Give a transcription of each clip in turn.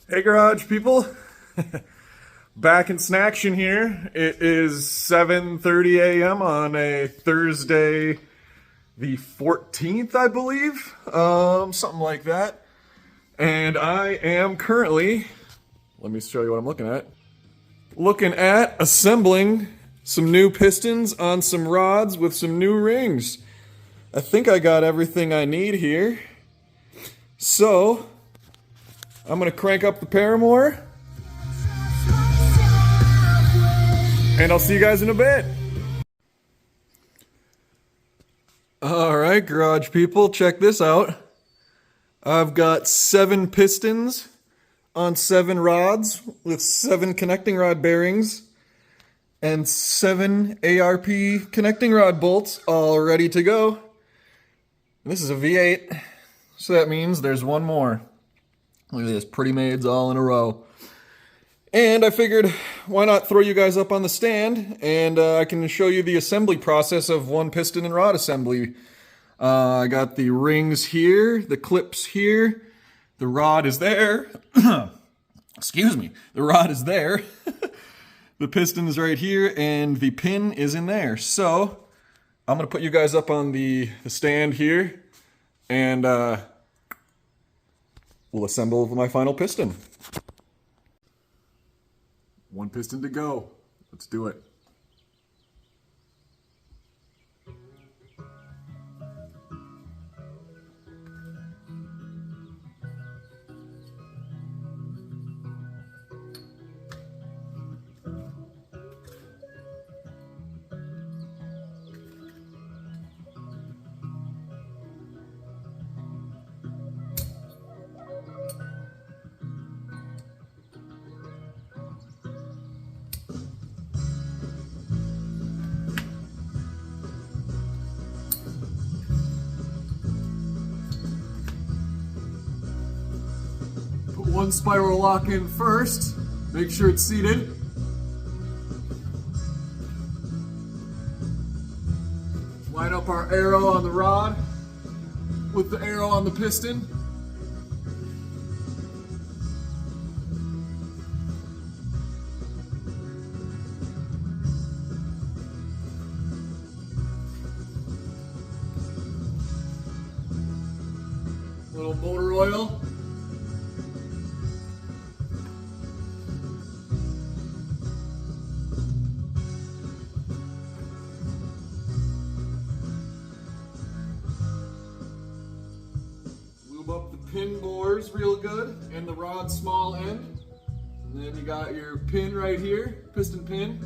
Hey garage people, back in snaction here. It is 7:30 a.m. on a Thursday, the 14th, I believe, something like that. And I am currently, let me show you what I'm looking at assembling some new pistons on some rods with some new rings. I think I got everything I need here. So I'm gonna crank up the paramour, and I'll see you guys in a bit. Alright, garage people, check this out. I've got 7 pistons on 7 rods with 7 connecting rod bearings and 7 ARP connecting rod bolts all ready to go. And this is a V8, so that means there's one more. Look at this, pretty maids all in a row. And I figured, why not throw you guys up on the stand, and I can show you the assembly process of one piston and rod assembly. I got the rings here, the clips here, the rod is there. Excuse me, the rod is there. The piston is right here, and the pin is in there. So, I'm going to put you guys up on the stand here, and we'll assemble my final piston. One piston to go. Let's do it. One spiral lock in first, make sure it's seated. Line up our arrow on the rod with the arrow on the piston. Little motor oil. Up the pin bores real good and the rod small end, and then you got your pin right here, piston pin.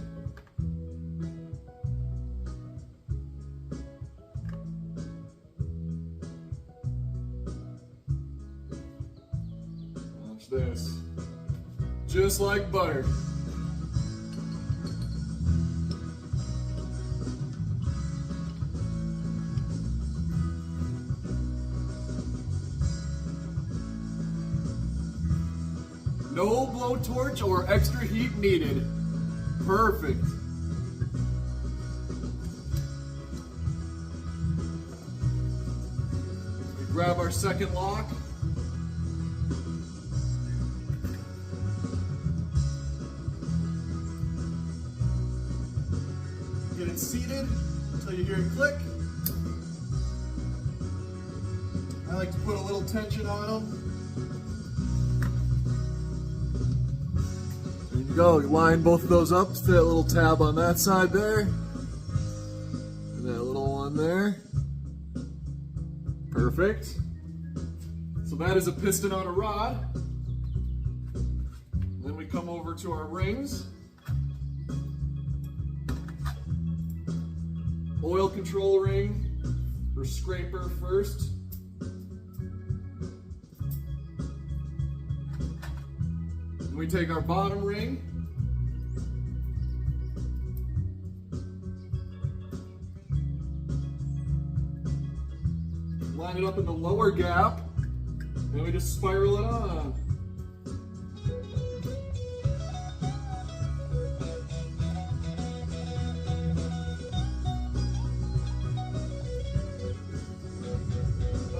Watch this, just like butter. No blowtorch or extra heat needed. Perfect. We grab our second lock. Get it seated until you hear it click. I like to put a little tension on them. There you go, you line both of those up to that little tab on that side there. And that little one there. Perfect. So that is a piston on a rod. Then we come over to our rings. Oil control ring for scraper first. We take our bottom ring, line it up in the lower gap, and we just spiral it on.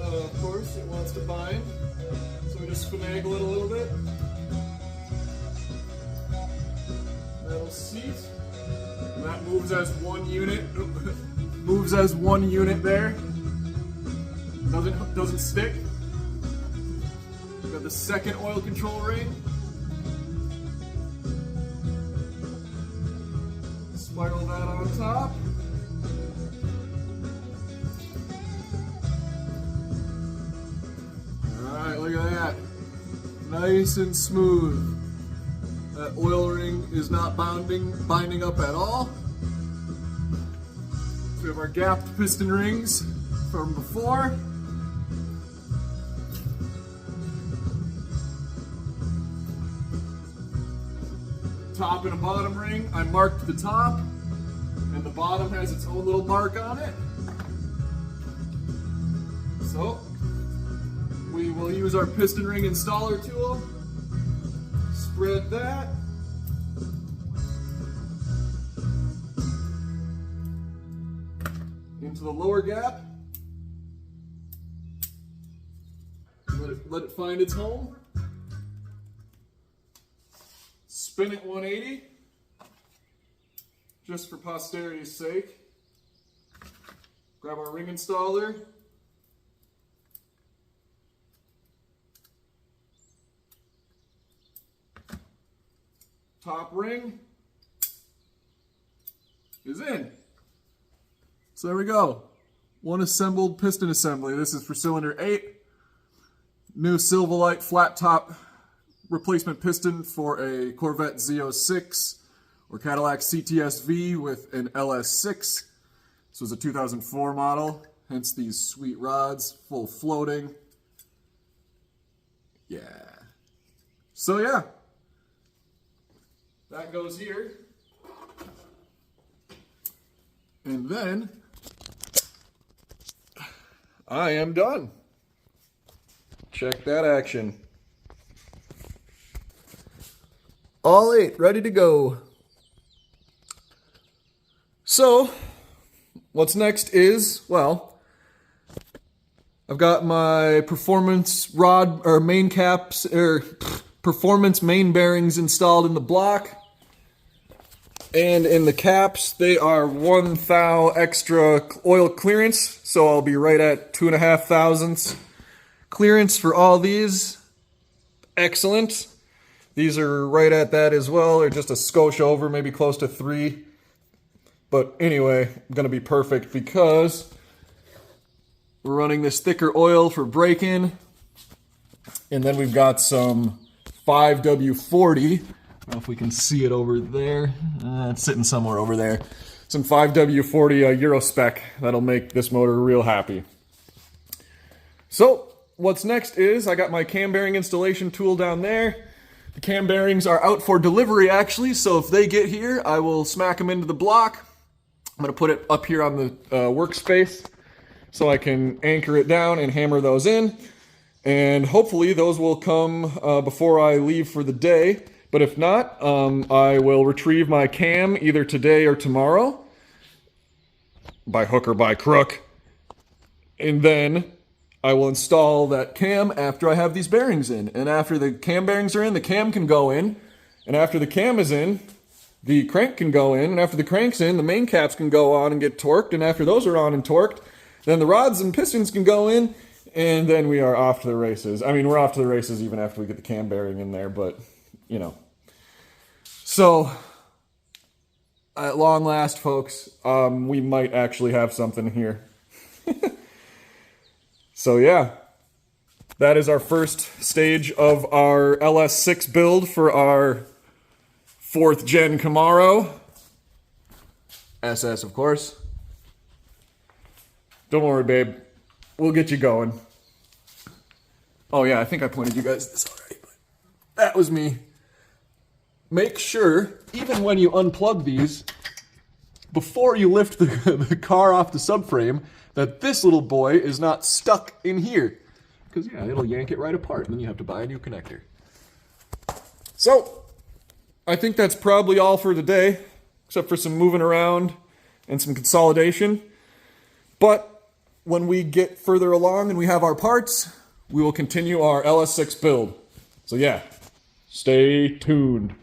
Of course, it wants to bind, so we just finagle it a little bit. seat. And that moves as one unit. Moves as one unit there. Doesn't stick. Got the second oil control ring. Spiral that on top. Alright, look at that. Nice and smooth. That oil ring is not binding up at all. So we have our gapped piston rings from before. Top and a bottom ring. I marked the top, and the bottom has its own little mark on it. So we will use our piston ring installer tool. Spread that. Into the lower gap. Let it find its home. Spin it 180, just for posterity's sake. Grab our ring installer. Top ring is in. So there we go. One assembled piston assembly. This is for cylinder 8. New Silverlight flat top replacement piston for a Corvette Z06 or Cadillac CTS-V with an LS6. This was a 2004 model, hence these sweet rods, full floating. Yeah. So yeah, that goes here. And then I am done. Check that action. All 8 ready to go. So, what's next is, well, I've got my performance rod or main caps or performance main bearings installed in the block. And in the caps, they are 1 thou extra oil clearance, so I'll be right at 2.5 thousandths clearance for all these. Excellent. These are right at that as well, or just a skosh over, maybe close to 3. But anyway, going to be perfect because we're running this thicker oil for break-in. And then we've got some 5W40. I don't know if we can see it over there. It's sitting somewhere over there. Some 5W40 Euro spec that'll make this motor real happy. So what's next is I got my cam bearing installation tool down there. The cam bearings are out for delivery actually, so if they get here, I will smack them into the block. I'm going to put it up here on the workspace so I can anchor it down and hammer those in. And hopefully those will come before I leave for the day. But if not, I will retrieve my cam either today or tomorrow, by hook or by crook. And then I will install that cam after I have these bearings in. And after the cam bearings are in, the cam can go in. And after the cam is in, the crank can go in. And after the crank's in, the main caps can go on and get torqued. And after those are on and torqued, then the rods and pistons can go in. And then we are off to the races. I mean, we're off to the races even after we get the cam bearing in there, but, you know. So, at long last, folks, we might actually have something here. So yeah, that is our first stage of our LS6 build for our 4th gen Camaro. SS, of course. Don't worry, babe. We'll get you going. Oh yeah, I think I pointed you guys this already, but that was me. Make sure, even when you unplug these, before you lift the car off the subframe, that this little boy is not stuck in here. Because, yeah, it'll yank it right apart, and then you have to buy a new connector. So, I think that's probably all for today, except for some moving around and some consolidation. But when we get further along and we have our parts, we will continue our LS6 build. So yeah, stay tuned.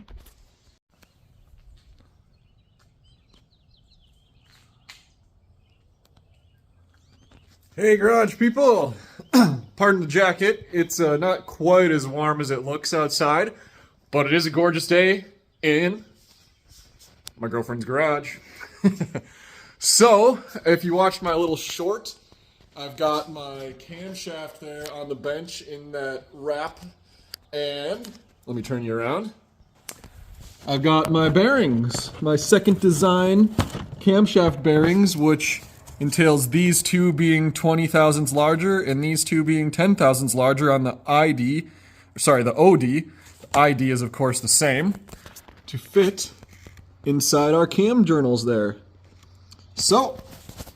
Hey garage people, pardon the jacket, it's not quite as warm as it looks outside, but it is a gorgeous day in my girlfriend's garage. So, if you watched my little short, I've got my camshaft there on the bench in that wrap, and let me turn you around. I've got my bearings, my second design camshaft bearings, which entails these two being 20 thousandths larger and these two being 10 thousandths larger on the the OD. The ID is of course the same, to fit inside our cam journals there. So,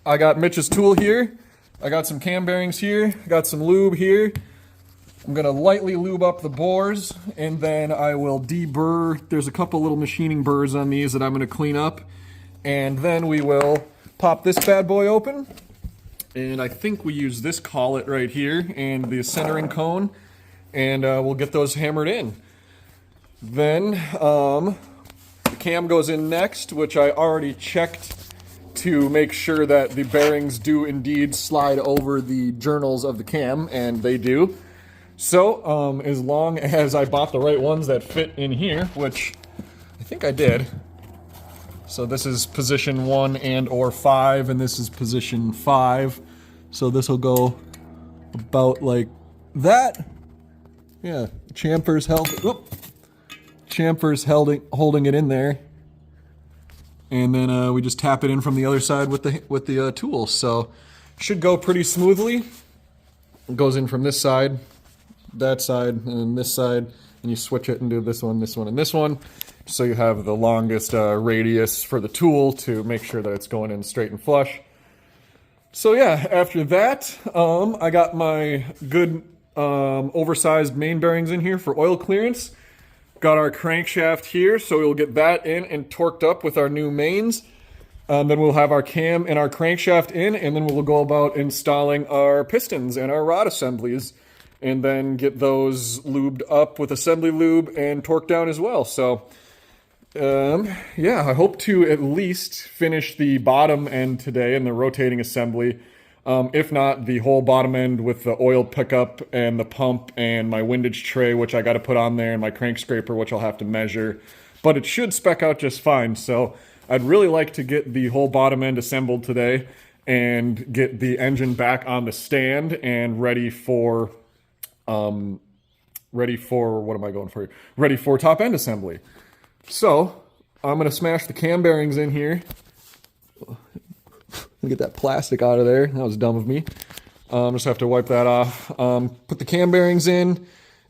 I got Mitch's tool here, I got some cam bearings here, I got some lube here. I'm gonna lightly lube up the bores, and then I will deburr. There's a couple little machining burrs on these that I'm gonna clean up, and then we will pop this bad boy open, and I think we use this collet right here and the centering cone, and we'll get those hammered in. Then the cam goes in next, which I already checked to make sure that the bearings do indeed slide over the journals of the cam, and they do. So as long as I bought the right ones that fit in here, which I think I did. So this is position 1 and or 5, and this is position 5. So this will go about like that. Yeah, chamfer's holding it in there, and then we just tap it in from the other side with the tool. So should go pretty smoothly. It goes in from this side, that side, and then this side, and you switch it and do this one, and this one. So you have the longest radius for the tool to make sure that it's going in straight and flush. So yeah, after that, I got my good oversized main bearings in here for oil clearance. Got our crankshaft here, so we'll get that in and torqued up with our new mains. Then we'll have our cam and our crankshaft in, and then we'll go about installing our pistons and our rod assemblies, and then get those lubed up with assembly lube and torqued down as well. So yeah, I hope to at least finish the bottom end today in the rotating assembly. If not, the whole bottom end with the oil pickup and the pump and my windage tray, which I got to put on there, and my crank scraper, which I'll have to measure. But it should spec out just fine. So I'd really like to get the whole bottom end assembled today and get the engine back on the stand and ready for what am I going for? Ready for top end assembly. So, I'm going to smash the cam bearings in here. Get that plastic out of there. That was dumb of me. Just have to wipe that off. Put the cam bearings in,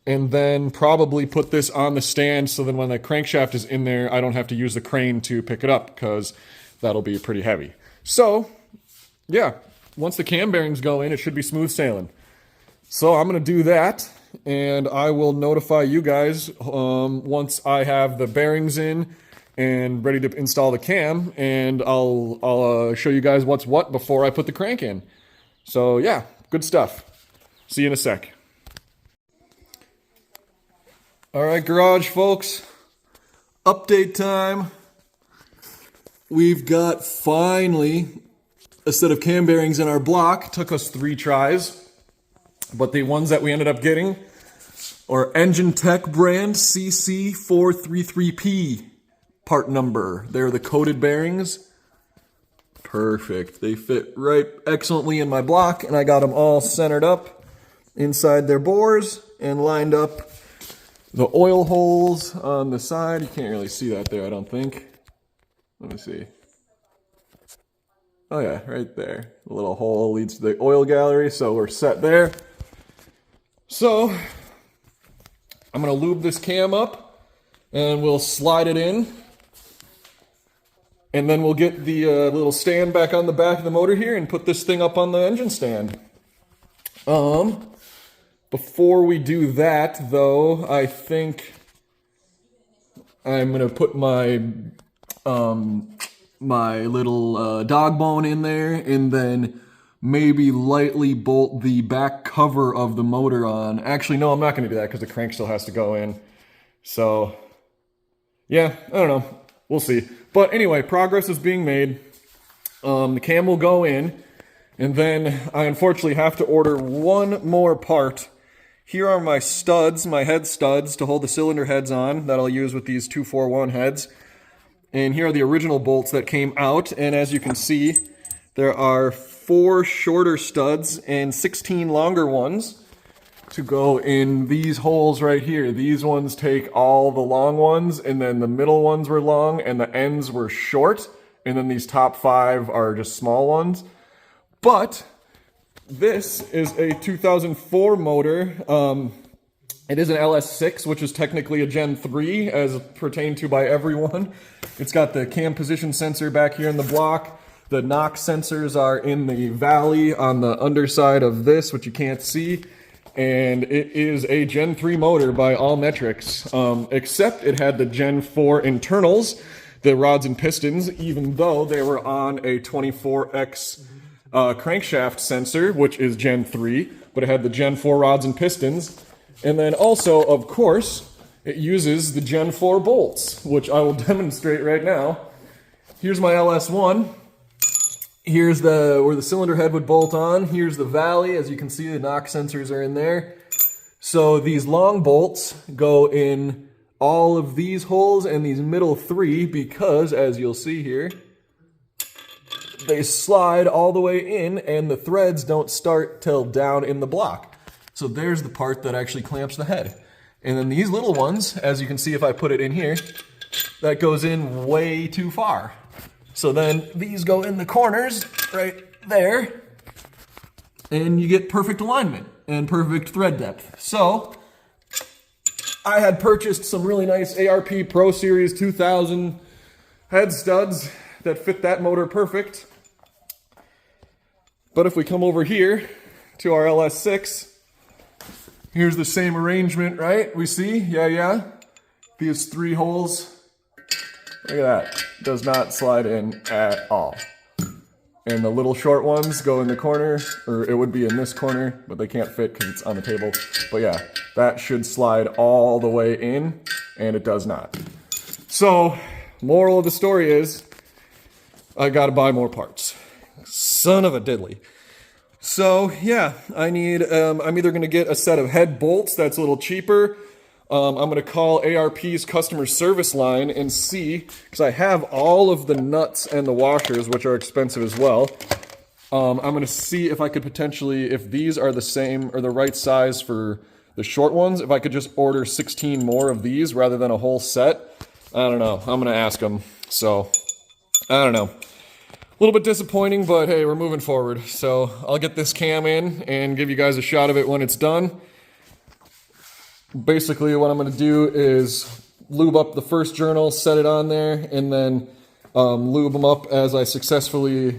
and then probably put this on the stand so then when the crankshaft is in there, I don't have to use the crane to pick it up, because that'll be pretty heavy. So, yeah, once the cam bearings go in, it should be smooth sailing. So I'm going to do that, and I will notify you guys once I have the bearings in and ready to install the cam, and I'll show you guys what's what before I put the crank in. So yeah, good stuff. See you in a sec. All right, garage folks, update time. We've got finally a set of cam bearings in our block. Took us 3 tries. But the ones that we ended up getting are Engine Tech brand CC433P part number. They're the coated bearings. Perfect. They fit right excellently in my block, and I got them all centered up inside their bores and lined up the oil holes on the side. You can't really see that there, I don't think. Let me see. Oh yeah, right there. The little hole leads to the oil gallery, so we're set there. So, I'm going to lube this cam up, and we'll slide it in, and then we'll get the little stand back on the back of the motor here and put this thing up on the engine stand. Before we do that, though, I think I'm going to put my my little dog bone in there, and then maybe lightly bolt the back cover of the motor on. Actually, no, I'm not going to do that because the crank still has to go in. So, yeah, I don't know. We'll see. But anyway, progress is being made. The cam will go in, And then I unfortunately have to order one more part. Here are my studs, my head studs to hold the cylinder heads on that I'll use with these 241 heads. And here are the original bolts that came out. And as you can see, there are 4 shorter studs and 16 longer ones to go in these holes right here. These ones take all the long ones, and then the middle ones were long and the ends were short. And then these top 5 are just small ones. But this is a 2004 motor. It is an LS6, which is technically a Gen 3 as pertained to by everyone. It's got the cam position sensor back here in the block. The knock sensors are in the valley on the underside of this, which you can't see. And it is a Gen 3 motor by all metrics, except it had the Gen 4 internals, the rods and pistons, even though they were on a 24X crankshaft sensor, which is Gen 3, but it had the Gen 4 rods and pistons. And then also, of course, it uses the Gen 4 bolts, which I will demonstrate right now. Here's my LS1. Here's where the cylinder head would bolt on. Here's the valley. As you can see, the knock sensors are in there. So these long bolts go in all of these holes and these middle 3 because, as you'll see here, they slide all the way in and the threads don't start till down in the block. So there's the part that actually clamps the head. And then these little ones, as you can see if I put it in here, that goes in way too far. So then these go in the corners right there, and you get perfect alignment and perfect thread depth. So I had purchased some really nice ARP Pro Series 2000 head studs that fit that motor perfect. But if we come over here to our LS6, here's the same arrangement, right? We see, yeah. These 3 holes, look at that, does not slide in at all. And the little short ones go in the corner, or it would be in this corner, but they can't fit because it's on the table. But yeah, that should slide all the way in, and it does not. So, moral of the story is, I gotta buy more parts. Son of a diddly. So yeah, I'm either gonna get a set of head bolts that's a little cheaper. I'm gonna call ARP's customer service line and see, because I have all of the nuts and the washers, which are expensive as well. I'm gonna see if I could potentially, if these are the same or the right size for the short ones, if I could just order 16 more of these rather than a whole set. I don't know, I'm gonna ask them. So, I don't know. A little bit disappointing, but hey, we're moving forward. So I'll get this cam in and give you guys a shot of it when it's done. Basically, what I'm going to do is lube up the first journal, set it on there, and then lube them up as I successively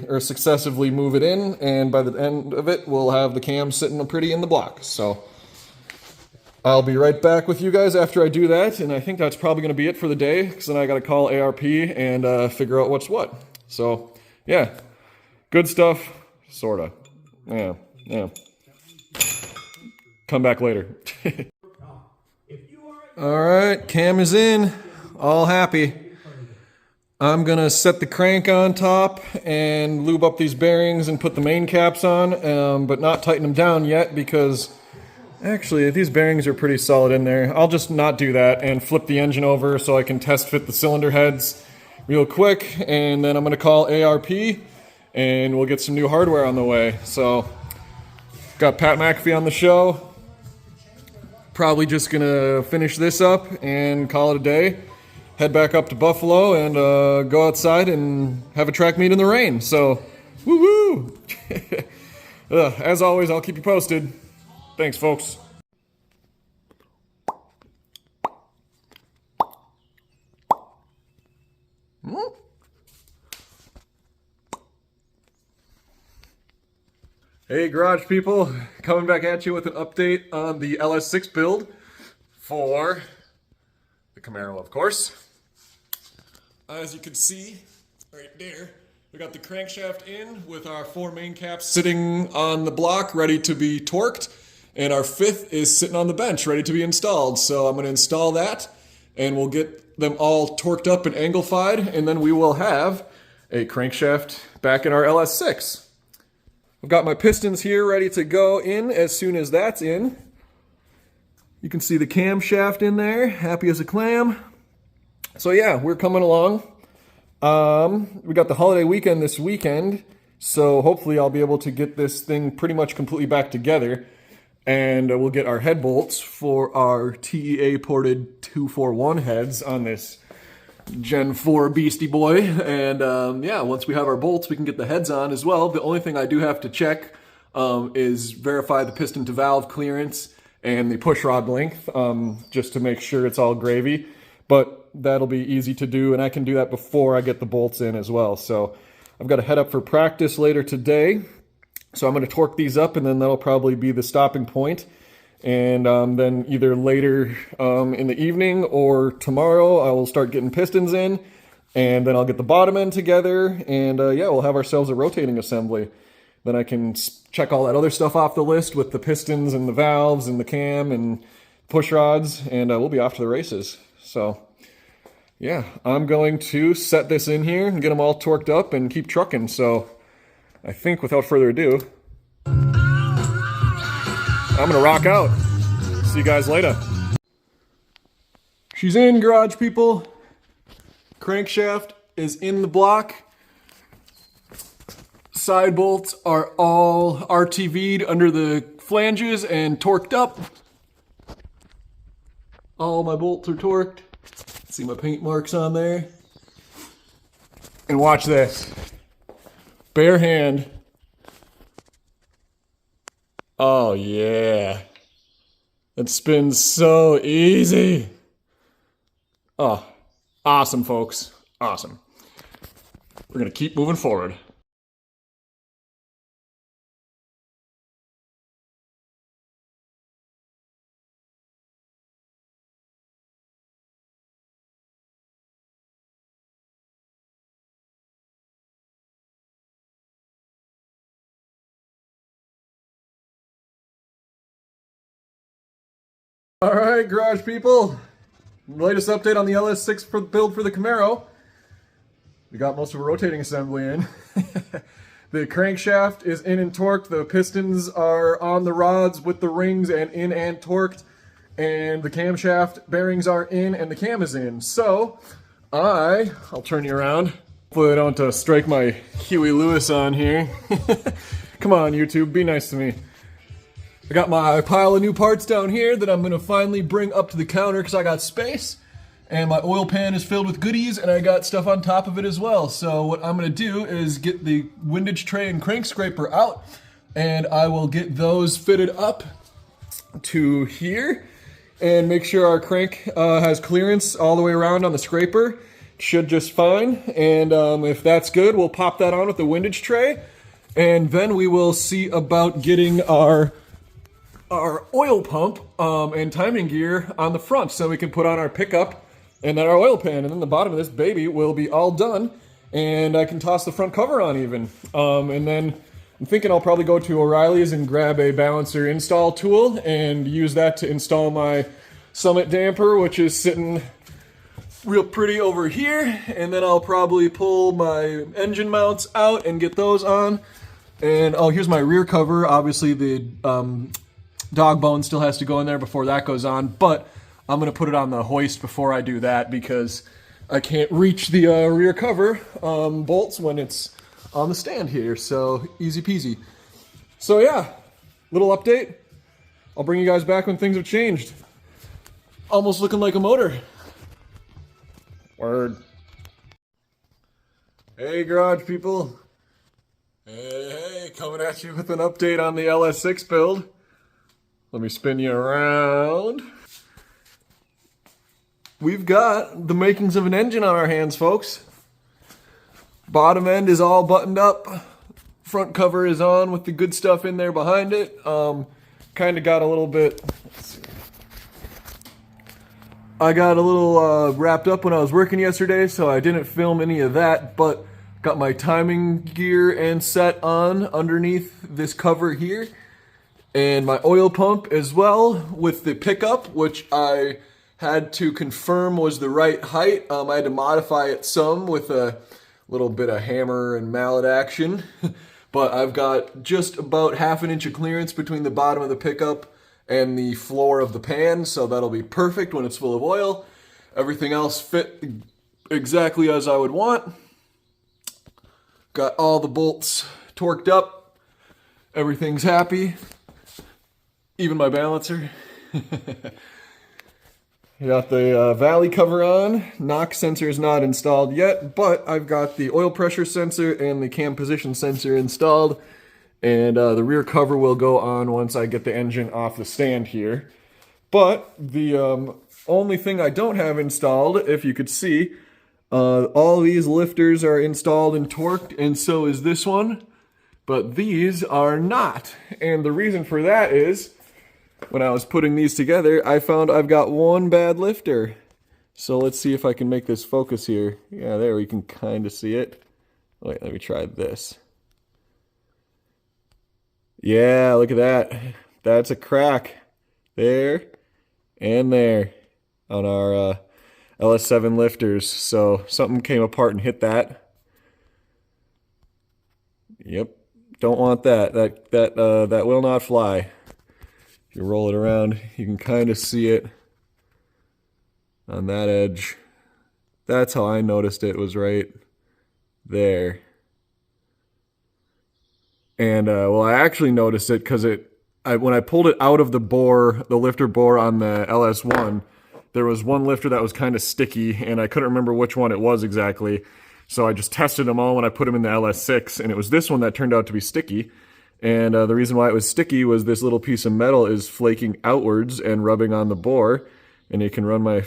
move it in. And by the end of it, we'll have the cam sitting pretty in the block. So I'll be right back with you guys after I do that. And I think that's probably going to be it for the day, because then I got to call ARP and figure out what's what. So yeah, good stuff, sorta. Yeah. Come back later. All right, cam is in, all happy. I'm gonna set the crank on top and lube up these bearings and put the main caps on, but not tighten them down yet because actually these bearings are pretty solid in there. I'll just not do that and flip the engine over so I can test fit the cylinder heads real quick, and then I'm gonna call ARP and we'll get some new hardware on the way. So got Pat McAfee on the show. Probably just gonna finish this up and call it a day. Head back up to Buffalo and go outside and have a track meet in the rain. So, woo-woo! As always, I'll keep you posted. Thanks, folks. Hey garage people, coming back at you with an update on the LS6 build for the Camaro, of course. As you can see right there, we got the crankshaft in with our 4 main caps sitting on the block ready to be torqued, and our 5th is sitting on the bench ready to be installed. So I'm going to install that and we'll get them all torqued up and angle-fied, and then we will have a crankshaft back in our LS6. I've got my pistons here ready to go in as soon as that's in. You can see the camshaft in there, happy as a clam. So yeah, we're coming along. We got the holiday weekend this weekend, so hopefully I'll be able to get this thing pretty much completely back together, and we'll get our head bolts for our TEA ported 241 heads on this Gen 4 beastie boy. And yeah, once we have our bolts, we can get the heads on as well. The only thing I do have to check is verify the piston to valve clearance and the pushrod length, just to make sure it's all gravy. But that'll be easy to do, and I can do that before I get the bolts in as well. So I've got to head up for practice later today. So I'm going to torque these up, and then that'll probably be the stopping point. And then either later in the evening or tomorrow, I will start getting pistons in, and then I'll get the bottom end together, and yeah, we'll have ourselves a rotating assembly. Then I can check all that other stuff off the list with the pistons and the valves and the cam and push rods, and we'll be off to the races. So yeah, I'm going to set this in here and get them all torqued up and keep trucking. So I think without further ado, I'm gonna rock out. See you guys later. She's in, garage people. Crankshaft is in the block. Side bolts are all RTV'd under the flanges and torqued up. All my bolts are torqued. See my paint marks on there. And watch this. Bare hand. Oh yeah. It spins so easy. Oh, awesome folks. Awesome. We're gonna keep moving forward. All right, garage people. Latest update on the LS6 build for the Camaro. We got most of a rotating assembly in. The crankshaft is in and torqued. The pistons are on the rods with the rings and in and torqued. And the camshaft bearings are in and the cam is in. So, I'll turn you around. Hopefully I don't strike my Huey Lewis on here. Come on, YouTube, be nice to me. I got my pile of new parts down here that I'm going to finally bring up to the counter because I got space. And my oil pan is filled with goodies, and I got stuff on top of it as well. So what I'm going to do is get the windage tray and crank scraper out, and I will get those fitted up to here and make sure our crank has clearance all the way around on the scraper. Should just fine. And if that's good, we'll pop that on with the windage tray, and then we will see about getting our oil pump and timing gear on the front so we can put on our pickup and then our oil pan, and then the bottom of this baby will be all done, and I can toss the front cover on even. And then I'm thinking I'll probably go to O'Reilly's and grab a balancer install tool and use that to install my Summit damper, which is sitting real pretty over here. And then I'll probably pull my engine mounts out and get those on. And oh, here's my rear cover. Obviously the dog bone still has to go in there before that goes on, but I'm going to put it on the hoist before I do that because I can't reach the rear cover bolts when it's on the stand here, so easy peasy. So yeah, little update. I'll bring you guys back when things have changed. Almost looking like a motor. Word. Hey garage people. Hey, coming at you with an update on the LS6 build. Let me spin you around. We've got the makings of an engine on our hands, folks. Bottom end is all buttoned up. Front cover is on with the good stuff in there behind it. Kind of got a little bit... Let's see. I got a little wrapped up when I was working yesterday, so I didn't film any of that, but got my timing gear and set on underneath this cover here. And my oil pump as well with the pickup, which I had to confirm was the right height. I had to modify it some with a little bit of hammer and mallet action. but I've got just about ½ inch of clearance between the bottom of the pickup and the floor of the pan, so that'll be perfect when it's full of oil. Everything else fit exactly as I would want. Got all the bolts torqued up. Everything's happy. Even my balancer. Got the valley cover on. Knock sensor is not installed yet, but I've got the oil pressure sensor and the cam position sensor installed. And the rear cover will go on once I get the engine off the stand here. But the only thing I don't have installed, if you could see, all these lifters are installed and torqued, and so is this one. But these are not. And the reason for that is, when I was putting these together, I found I've got one bad lifter. So let's see if I can make this focus here. Yeah, there we can kind of see it. Wait, let me try this. Yeah, look at that. That's a crack. There and there on our LS7 lifters. So something came apart and hit that. Yep, don't want that. That will not fly. If you roll it around, you can kind of see it on that edge. That's how I noticed it, was right there. And well, I actually noticed it because when I pulled it out of the lifter bore on the LS1, there was one lifter that was kind of sticky, and I couldn't remember which one it was exactly. So I just tested them all when I put them in the LS6, and it was this one that turned out to be sticky. And the reason why it was sticky was this little piece of metal is flaking outwards and rubbing on the bore, and you can run my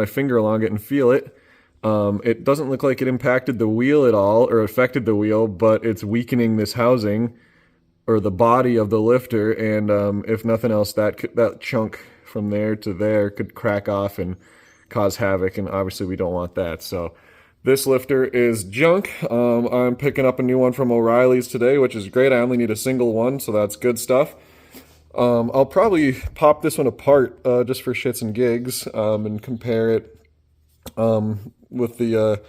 finger along it and feel it. It doesn't look like it impacted the wheel at all or affected the wheel, but it's weakening this housing or the body of the lifter, and if nothing else, that chunk from there to there could crack off and cause havoc, and obviously we don't want that. So this lifter is junk. I'm picking up a new one from O'Reilly's today, which is great. I only need a single one, so that's good stuff. I'll probably pop this one apart just for shits and gigs and compare it with the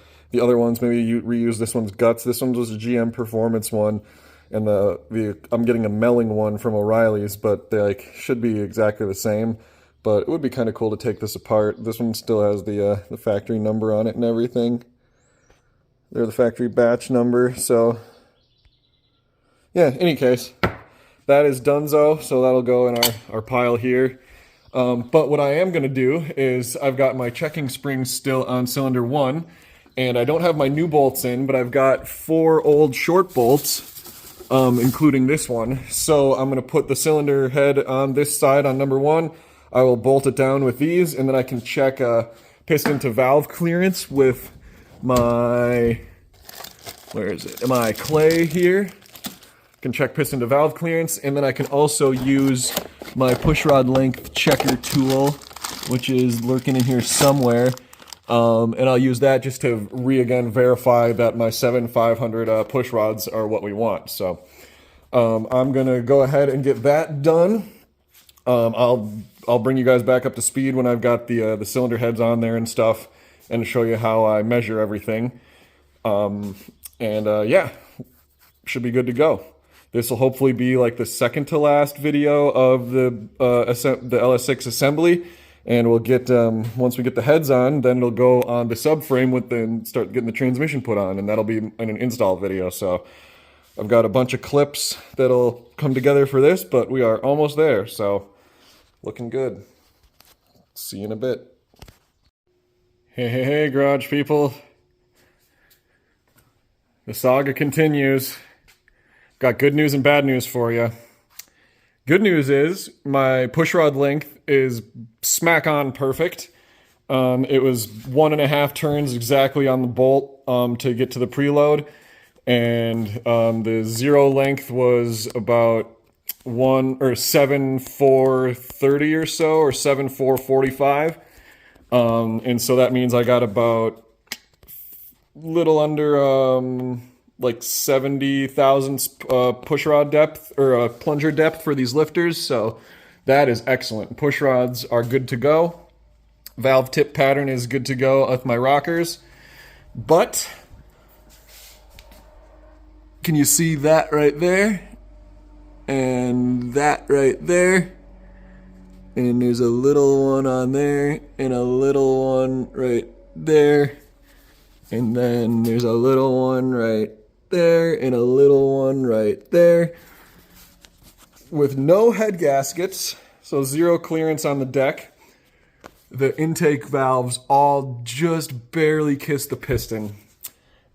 other ones. Maybe you reuse this one's guts. This one was a GM Performance one, and I'm getting a Melling one from O'Reilly's, but they should be exactly the same. But it would be kind of cool to take this apart. This one still has the factory number on it and everything. They're the factory batch number, so yeah, any case, that is donezo, so that'll go in our pile here. But what I am going to do is I've got my checking springs still on cylinder 1, and I don't have my new bolts in, but I've got 4 old short bolts, including this one. So I'm going to put the cylinder head on this side on number 1. I will bolt it down with these, and then I can check piston-to-valve clearance with my clay here. I can check piston-to-valve clearance, and then I can also use my pushrod length checker tool, which is lurking in here somewhere, and I'll use that just to again verify that my 7500 push rods are what we want. So I'm gonna go ahead and get that done. I'll bring you guys back up to speed when I've got the cylinder heads on there and stuff, and show you how I measure everything. Yeah, should be good to go. This will hopefully be like the second to last video of the LS6 assembly, and we'll get once we get the heads on, then it'll go on the subframe and start getting the transmission put on, and that'll be in an install video. So I've got a bunch of clips that'll come together for this, but we are almost there, so looking good. See you in a bit. Hey, garage people. The saga continues. Got good news and bad news for you. Good news is my pushrod length is smack on perfect. It was 1.5 turns exactly on the bolt to get to the preload, and the zero length was about 7.430 or so, or 7.445. And so that means I got about little under like 70,000 pushrod depth or plunger depth for these lifters. So that is excellent. Push rods are good to go. Valve tip pattern is good to go with my rockers. But Can you see that right there? And that right there. And there's a little one on there, and a little one right there. And then there's a little one right there, and a little one right there. With no head gaskets, so zero clearance on the deck. The intake valves all just barely kiss the piston.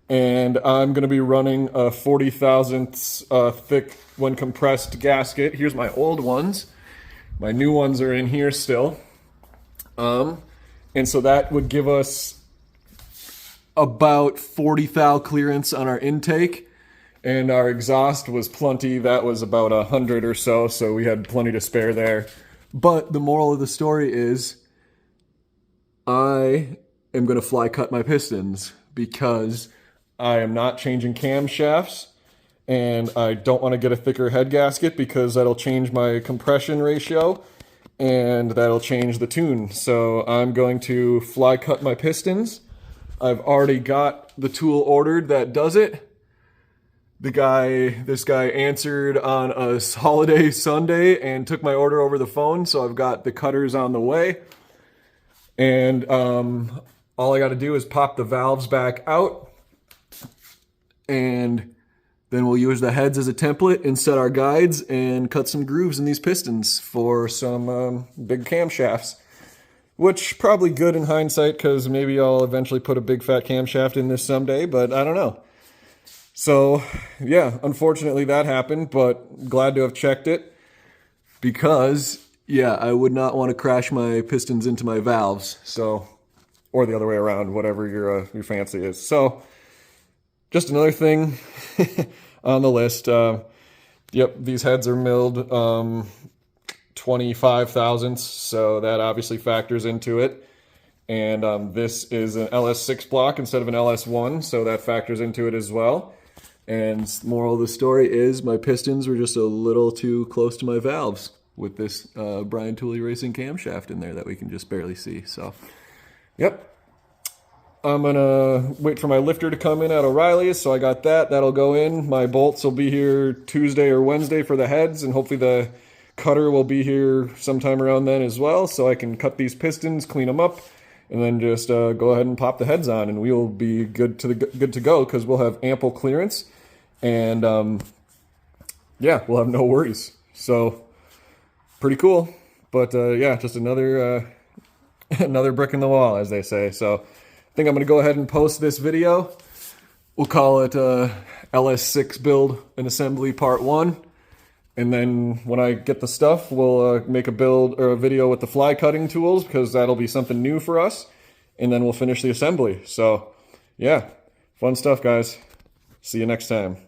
And I'm going to be running a 40 thousandths thick when compressed gasket. Here's my old ones. My new ones are in here still. And so that would give us about 40 thou clearance on our intake. And our exhaust was plenty. That was about 100 or so, so we had plenty to spare there. But the moral of the story is I am going to fly cut my pistons because I am not changing camshafts, and I don't want to get a thicker head gasket because that'll change my compression ratio and that'll change the tune. So I'm going to fly cut my pistons. I've already got the tool ordered that does it. This guy answered on a holiday Sunday and took my order over the phone, so I've got the cutters on the way. And all I got to do is pop the valves back out, and then we'll use the heads as a template and set our guides and cut some grooves in these pistons for some big camshafts. Which probably good in hindsight, because maybe I'll eventually put a big fat camshaft in this someday, but I don't know. So, yeah, unfortunately that happened, but glad to have checked it because, yeah, I would not want to crash my pistons into my valves, so, or the other way around, whatever your fancy is. So, just another thing on the list. Yep, these heads are milled 25 thousandths, so that obviously factors into it. And this is an LS6 block instead of an LS1, so that factors into it as well. And moral of the story is my pistons were just a little too close to my valves with this Brian Tooley Racing camshaft in there that we can just barely see. So, yep. I'm going to wait for my lifter to come in at O'Reilly's, so I got that. That'll go in. My bolts will be here Tuesday or Wednesday for the heads, and hopefully the cutter will be here sometime around then as well, so I can cut these pistons, clean them up, and then just go ahead and pop the heads on, and we will be good to go because we'll have ample clearance, and yeah, we'll have no worries. So pretty cool. But yeah, just another another brick in the wall, as they say. So I think I'm going to go ahead and post this video. We'll call it LS6 build and assembly part 1. And then when I get the stuff, we'll make a build or a video with the fly cutting tools because that'll be something new for us. And then we'll finish the assembly. So yeah, fun stuff, guys. See you next time.